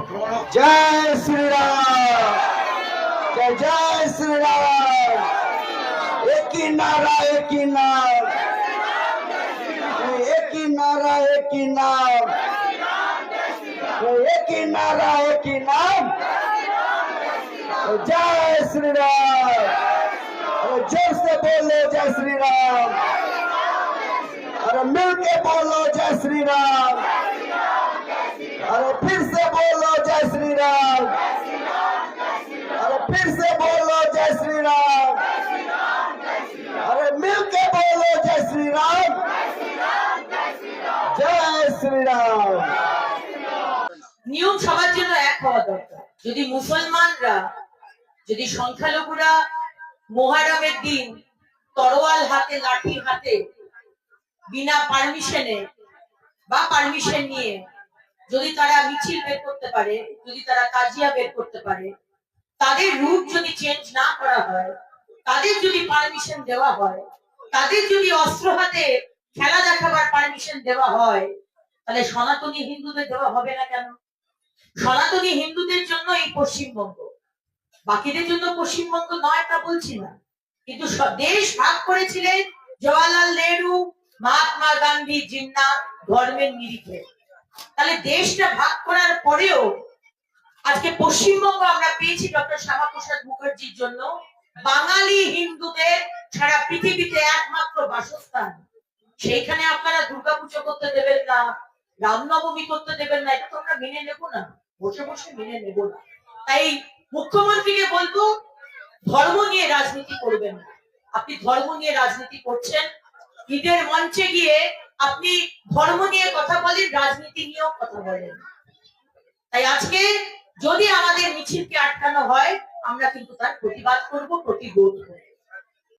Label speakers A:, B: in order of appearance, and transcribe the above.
A: जय श्री राम, जय जय श्री राम। एक ही नारा, एक ही नाम, एक ही नारा, एक ही नाम, एक ही नारा, एक ही नाम। जय श्री राम, जोर से बोलो जय श्री राम, अरे मिल के बोलो जय श्री राम, अरे फिर से बोलो जय श्री राम, अरे फिर से बोलो जय श्री राम, अरे मिल के बोलो जय श्री राम, जय श्री राम।
B: নিয়ম সবার জন্য এক হওয়া দরকার। যদি মুসলমানরা, যদি সংখ্যালঘুরা মুহররমের দিন তরোয়াল হাতে, লাঠি হাতে, বিনা পারমিশনে বা পারমিশন নিয়ে যদি তারা মিছিল বের করতে পারে, যদি তারা তাজিয়া বের করতে পারে, তাদের রুট যদি চেঞ্জ না করা হয়, তাদের যদি পারমিশন দেওয়া হয়, তাদের যদি অস্ত্র হাতে খেলা দেখাবার পারমিশন দেওয়া হয়, তাহলে সনাতনী হিন্দুদের দেওয়া হবে না কেন? সনাতনী হিন্দুদের জন্য এই পশ্চিমবঙ্গ, বাকিদের জন্য পশ্চিমবঙ্গ নয় তা বলছি না, কিন্তু দেশ ভাগ করেছিলেন জওয়াহরলাল নেহরু, মহাত্মা গান্ধী, জিন্না ধর্মের নিরিখে। তাহলে দেশটা ভাগ করার পরেও আজকে পশ্চিমবঙ্গ আমরা পেয়েছি ডক্টর শ্যামাপ্রসাদ মুখার্জির জন্য বাঙালি হিন্দুদের সারা পৃথিবীতে একমাত্র বাসস্থান। সেইখানে আপনারা দুর্গাপুজো করতে দেবেন না, রামনবমী করতে দেবেন না, এটা তো আমরা মেনে নেব না, বসে বসে মেনে নেব না। তাই মুখ্যমন্ত্রীকে বলবো, ধর্ম নিয়ে রাজনীতি করবেন না। আপনি ধর্ম নিয়ে রাজনীতি করছেন, ঈদের মঞ্চে গিয়ে আপনি ধর্ম নিয়ে কথা বলেন, রাজনীতি নিয়েও কথা বলেন। তাই আজকে যদি আমাদের মিছিলকে আটকানো হয়, আমরা কিন্তু তার প্রতিবাদ করব, প্রতিরোধ করব।